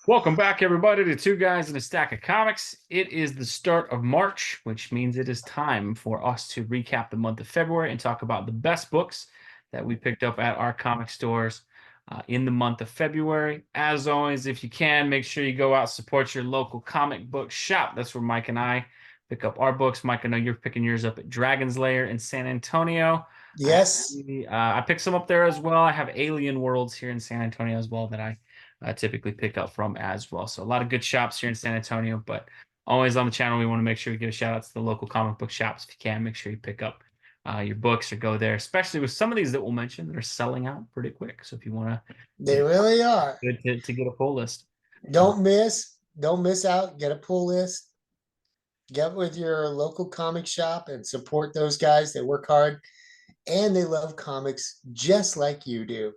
Welcome back, everybody, to Two Guys and a Stack of Comics. It is the start of March, which means it is time for us to recap the month of February and talk about the best books that we picked up at our comic stores in the month of February. As always, if you can, make sure you go out support your local comic book shop. That's where Mike and I pick up our books. Mike, I know you're picking yours up at Dragon's Lair in San Antonio. Yes, I picked some up there as well. I have Alien Worlds here in San Antonio as well that I typically pick up from as well. So a lot of good shops here in San Antonio, but always on the channel, we want to make sure we give a shout out to the local comic book shops. If you can, make sure you pick up your books or go there, especially with some of these that we'll mention that are selling out pretty quick. So if you want to, they really are. good to get a full list. Don't miss out. Get a pull list. Get with your local comic shop and support those guys. They work hard and they love comics just like you do.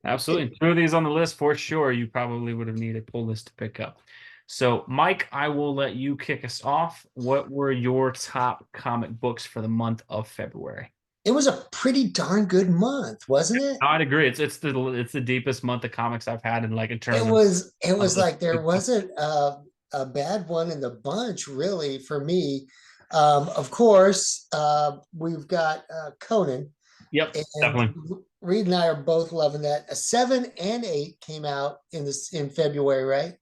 Absolutely. Two of these on the list for sure. You probably would have needed a pull list to pick up. So, Mike, I will let you kick us off. What were your top comic books for the month of February? It was a pretty darn good month, wasn't it? I'd agree. It's the deepest month of comics I've had in like in It terms was it of was like there wasn't a bad one in the bunch, really, for me. Of course, we've got Conan, Yep, and definitely. Reed and I are both loving that. A 7 and 8 came out in February, right?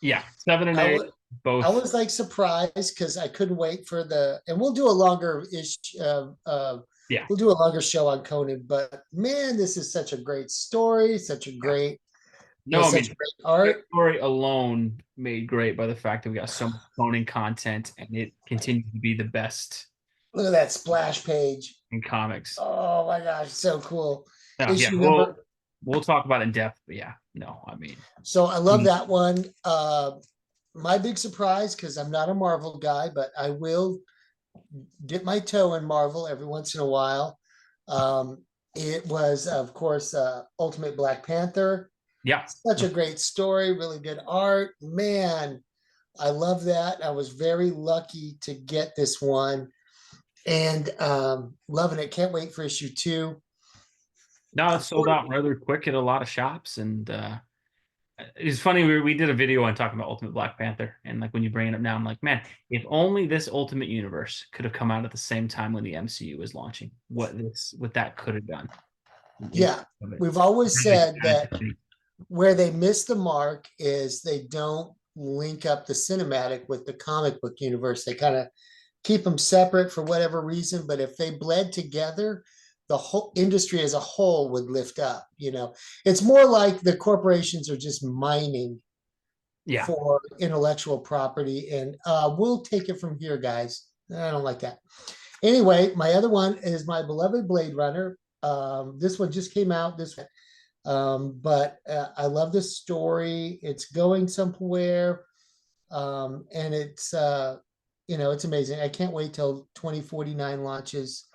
Yeah, seven and I eight was I both. was like surprised because I couldn't wait for and we'll do a longer ish Yeah, we'll do a longer show on Conan, but man, this is such a great story, such a yeah. great, No, I such mean great that art. story alone made great by the fact that we got so much Conan content and it continues to be the best Look at that splash page. in comics. Oh my gosh, so cool. Yeah, Issue we'll number. we'll talk about it in depth, but yeah, no, I mean, So I love mm, that one. My big surprise, because I'm not a Marvel guy, but I will dip my toe in Marvel every once in a while. It was, of course, Ultimate Black Panther. yeah, Such a great story, really good art. Man, I love that. I was very lucky to get this one and loving it. Can't wait for issue two. no, it's sold out rather quick at a lot of shops, and it's funny. We did a video on talking about Ultimate Black Panther, and like when you bring it up now, I'm like, man, if only this Ultimate Universe could have come out at the same time when the MCU was launching, what that could have done. Yeah, Of it. we've always Really said sad that to see. where they miss the mark is they don't link up the cinematic with the comic book universe. They kind of keep them separate for whatever reason, but if they bled together, the whole industry as a whole would lift up. It's more like the corporations are just mining Yeah, for intellectual property, and we'll take it from here, guys. I don't like that. Anyway, my other one is my beloved Blade Runner. This one just came out but I love this story. It's going somewhere, and it's amazing. I can't wait till 2049 launches.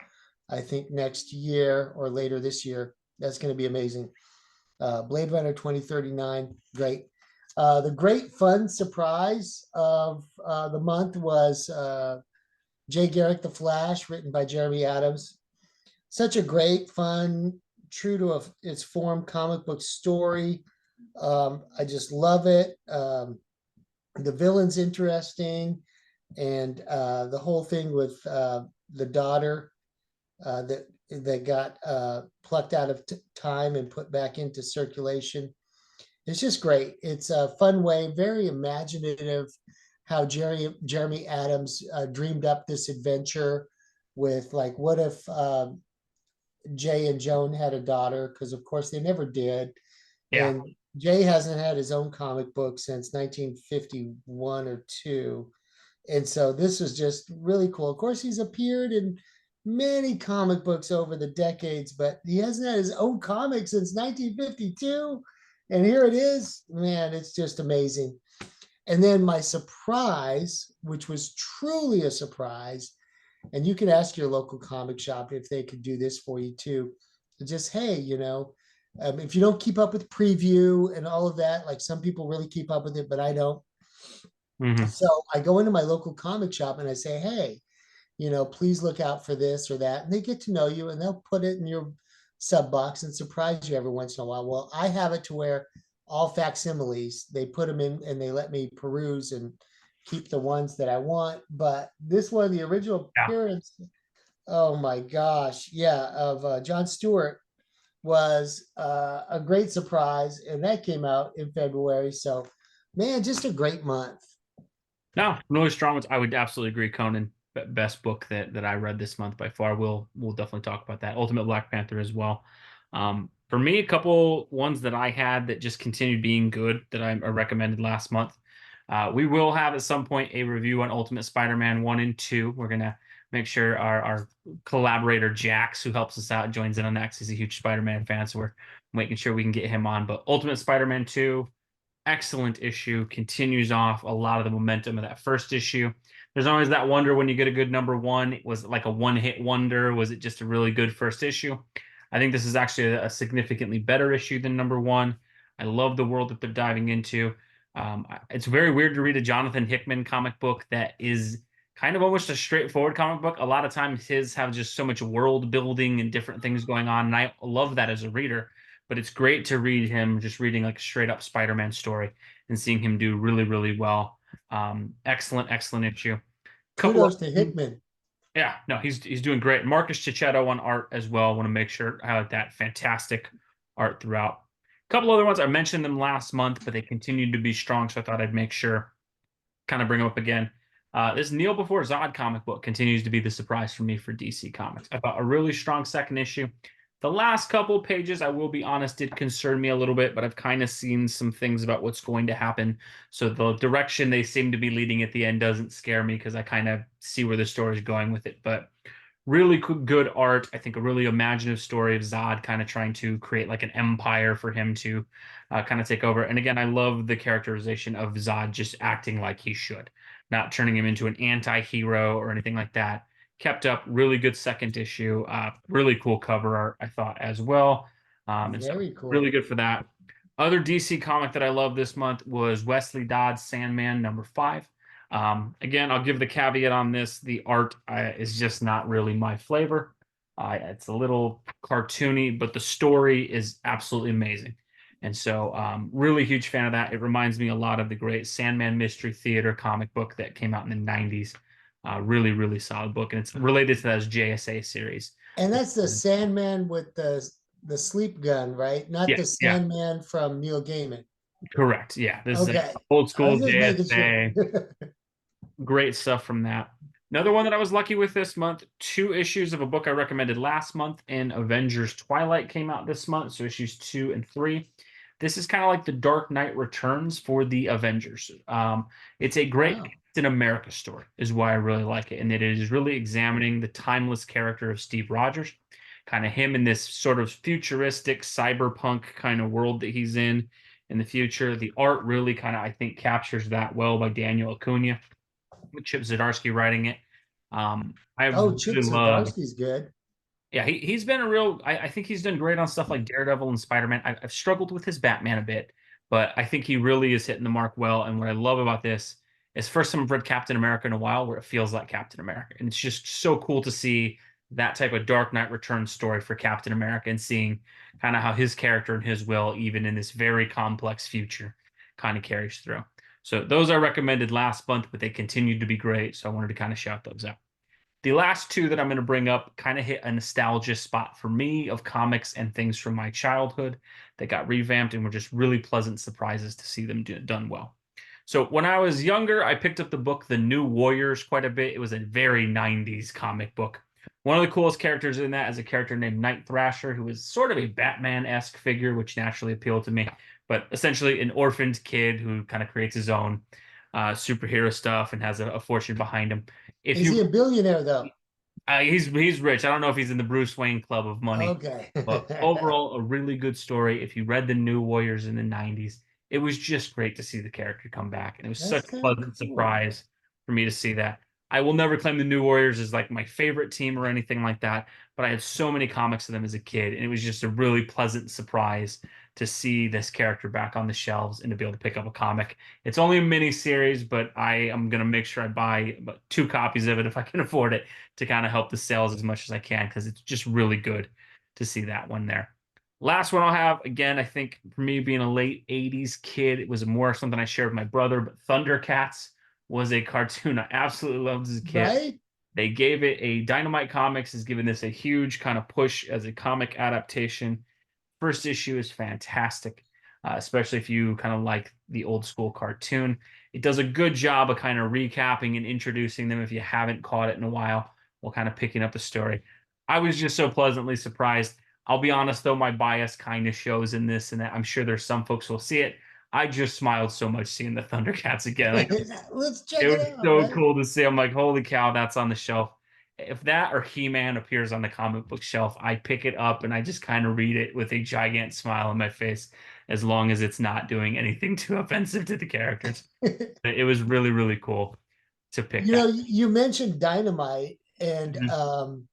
I think next year or later this year. That's going to be amazing. Blade Runner 2039, great. The great fun surprise of the month was Jay Garrick, The Flash, written by Jeremy Adams. Such a great, fun, true to its form comic book story. I just love it. The villain's interesting, and the whole thing with the daughter that got plucked out of time and put back into circulation. It's just great. It's a fun way, very imaginative. How Jeremy Adams dreamed up this adventure with, like, what if Jay and Joan had a daughter? Because of course they never did, yeah. and Jay hasn't had his own comic book since 1951 or two, and so this was just really cool. Of course, he's appeared in many comic books over the decades, but he hasn't had his own comic since 1952. And here it is. Man, it's just amazing. And then my surprise, which was truly a surprise, and you can ask your local comic shop if they could do this for you too. Just, hey, if you don't keep up with preview and all of that, like some people really keep up with it, but I don't. Hmm. So I go into my local comic shop and I say, hey, please look out for this or that. And they get to know you and they'll put it in your sub box and surprise you every once in a while. Well, I have it to where all facsimiles. They put them in and they let me peruse and keep the ones that I want. But this one, the original Yeah. appearance, oh my gosh, yeah, of John Stewart was a great surprise, and that came out in February. So, man, just a great month. No, really strong ones. I would absolutely agree. Conan, best book that I read this month by far. We'll definitely talk about that. Ultimate Black Panther as well. For me, a couple ones that I had that just continued being good that I recommended last month. We will have at some point a review on Ultimate Spider-Man 1 and 2. We're gonna make sure our collaborator Jax, who helps us out, joins in on that 'cause he's a huge Spider-Man fan. So we're making sure we can get him on. But Ultimate Spider-Man 2, excellent issue, continues off a lot of the momentum of that first issue. There's always that wonder when you get a good number one, was it like a one-hit wonder? Was it just a really good first issue? I think this is actually a significantly better issue than number one. I love the world that they're diving into. It's very weird to read a Jonathan Hickman comic book that is kind of almost a straightforward comic book. A lot of times his have just so much world building and different things going on, and I love that as a reader. But it's great to read him just reading like a straight up Spider-Man story and seeing him do really, really well. Excellent issue. Couple of Kudos to Hickman. yeah, no, he's doing great. Marcus Cicchetto on art as well. Want to make sure I highlight that fantastic art throughout. A couple other ones I mentioned them last month, but they continued to be strong, so I thought I'd make sure kind of bring them up again. This Kneel Before Zod comic book continues to be the surprise for me for DC Comics. I thought a really strong second issue. The last couple pages, I will be honest, did concern me a little bit, but I've kind of seen some things about what's going to happen. So the direction they seem to be leading at the end doesn't scare me because I kind of see where the story is going with it. But really good art. I think a really imaginative story of Zod kind of trying to create like an empire for him to kind of take over. And again, I love the characterization of Zod just acting like he should, not turning him into an anti-hero or anything like that. Kept up, really good second issue. Really cool cover art, I thought, as well. And so Very cool. really good for that. Other DC comic that I love this month was Wesley Dodds Sandman #5. Again, I'll give the caveat on this. The art is just not really my flavor. It's a little cartoony, but the story is absolutely amazing. And so, really huge fan of that. It reminds me a lot of the great Sandman Mystery Theater comic book that came out in the 90s. Really solid book. And it's related to that JSA series. And that's the Sandman with the sleep gun, right? Not the Yeah, Sandman from Neil Gaiman. correct. Yeah, this is Okay. old I was school just making sure. JSA. Great stuff from that. Another one that I was lucky with this month, 2 issues of a book I recommended last month in Avengers Twilight came out this month. So issues 2 and 3. This is kind of like the Dark Knight Returns for the Avengers. It's a great Wow. Captain America story, is why I really like it. And it is really examining the timeless character of Steve Rogers, kind of him in this sort of futuristic cyberpunk kind of world that he's in the future. The art really kind of, I think, captures that well by Daniel Acuna, with Chip Zdarsky writing it. I Oh, Chip really love. Zdarsky's good. Yeah, he's been a real. I think he's done great on stuff like Daredevil and Spider-Man. I've struggled with his Batman a bit, but I think he really is hitting the mark well. And what I love about this is first time I've read Captain America in a while where it feels like Captain America, and it's just so cool to see that type of Dark Knight Returns story for Captain America and seeing kind of how his character and his will, even in this very complex future, kind of carries through. So those I recommended last month, but they continued to be great. So I wanted to kind of shout those out. The last two that I'm going to bring up kind of hit a nostalgia spot for me of comics and things from my childhood that got revamped and were just really pleasant surprises to see them done well. So when I was younger, I picked up the book The New Warriors quite a bit. It was a very 90s comic book. One of the coolest characters in that is a character named Night Thrasher, who is sort of a Batman-esque figure, which naturally appealed to me, but essentially an orphaned kid who kind of creates his own superhero stuff and has a fortune behind him. If Is he you a billionaire though? He's rich. I don't know if he's in the Bruce Wayne club of money, Okay. but overall, a really good story. If you read the New Warriors in the 90s, it was just great to see the character come back. And it was That's such a kind of pleasant cool. surprise for me to see that. I will never claim the New Warriors as like my favorite team or anything like that, but I had so many comics of them as a kid, and it was just a really pleasant surprise to see this character back on the shelves and to be able to pick up a comic. It's only a mini series, but I am going to make sure I buy about 2 copies of it if I can afford it to kind of help the sales as much as I can because it's just really good to see that one there. Last one I'll have, again, I think for me being a late 80s kid, it was more something I shared with my brother, but Thundercats was a cartoon I absolutely loved as a kid. Right? They gave it a Dynamite Comics has given this a huge kind of push as a comic adaptation. First issue is fantastic, especially if you kind of like the old school cartoon. It does a good job of kind of recapping and introducing them if you haven't caught it in a while, while kind of picking up the story. I was just so pleasantly surprised. I'll be honest though, my bias kind of shows in this, and that I'm sure there's some folks who will see it. I just smiled so much seeing the Thundercats again. Like, Let's it check it was out, so right? cool to see. I'm like, holy cow, that's on the shelf. If that or He-Man appears on the comic book shelf, I pick it up and I just kind of read it with a giant smile on my face, as long as it's not doing anything too offensive to the characters. It was really, really cool to pick You know, that. you mentioned Dynamite, and Mhm.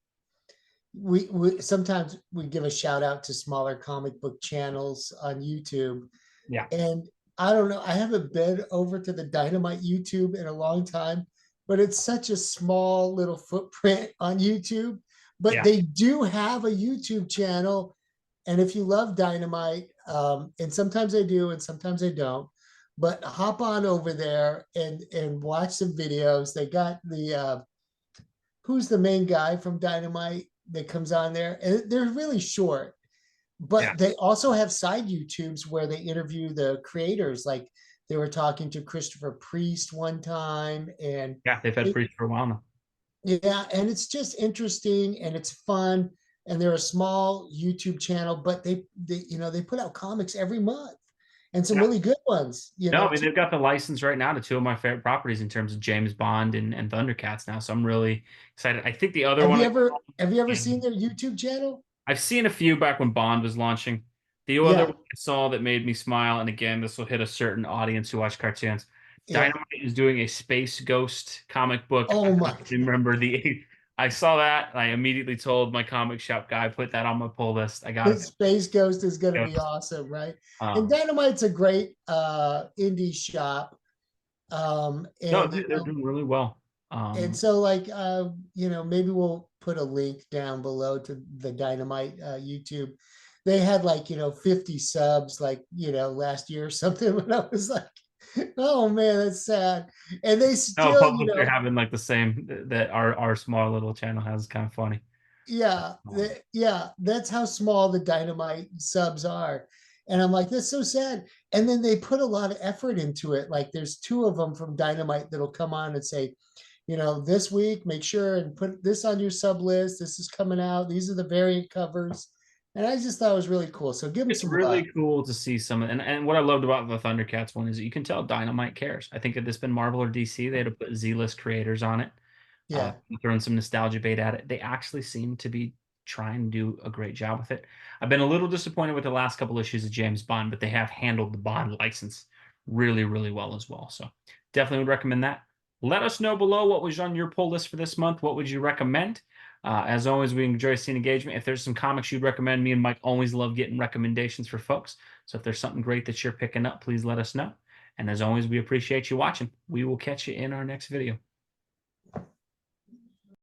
we sometimes we give a shout out to smaller comic book channels on YouTube. Yeah, And I don't know, I haven't been over to the Dynamite YouTube in a long time, but it's such a small little footprint on YouTube. But yeah, they do have a YouTube channel. And if you love Dynamite, and sometimes I do and sometimes I don't, but hop on over there and watch some videos. They got the who's the main guy from Dynamite that comes on there, and they're really short. yeah, But they also have side YouTubes where they interview the creators. Like they were talking to Christopher Priest one time, and yeah. They've had it, Priest for a while now. yeah, and it's just interesting and it's fun. And they're a small YouTube channel, but they they put out comics every month and some Yeah. really good ones. No, I mean they've got the license right now to two of my favorite properties in terms of James Bond and Thundercats now. So I'm really excited. I think the other one Have you ever yeah, seen their YouTube channel? I've seen a few back when Bond was launching. The other Yeah, one I saw that made me smile, and again, this will hit a certain audience who watch cartoons. yeah. Dynamite is doing a Space Ghost comic book. I Oh don't my. know if you remember the. I saw that. I immediately told my comic shop guy, put that on my pull list. I got it. Space Ghost is going to be awesome, right? And Um, Dynamite's a great indie shop. no, And they're doing really well. and Um, so like maybe we'll put a link down below to the Dynamite YouTube. They had like 50 subs like last year or something, when I was like, oh man, that's sad. And they no, still, public they're having like the same that our small little channel has. Kind of funny. yeah, Um, yeah, that's how small the Dynamite subs are. And I'm like, that's so sad. And then they put a lot of effort into it. Like there's two of them from Dynamite that'll come on and say, this week, make sure and put this on your sub list. This is coming out. These are the variant covers. And I just thought it was really cool. So give them It's some love. really cool to see some, and what I loved about the Thundercats one is that you can tell Dynamite cares. I think if this been Marvel or DC, they'd have put Z-list creators on it, Yeah. throwing some nostalgia bait at it. They actually seem to be trying to do a great job with it. I've been a little disappointed with the last couple issues of James Bond, but they have handled the Bond license really, really well as well. So definitely would recommend that. Let us know below what was on your pull list for this month. What would you recommend? As always, we enjoy seeing engagement. If there's some comics you'd recommend, me and Mike always love getting recommendations for folks. So if there's something great that you're picking up, please let us know. And as always, we appreciate you watching. We will catch you in our next video.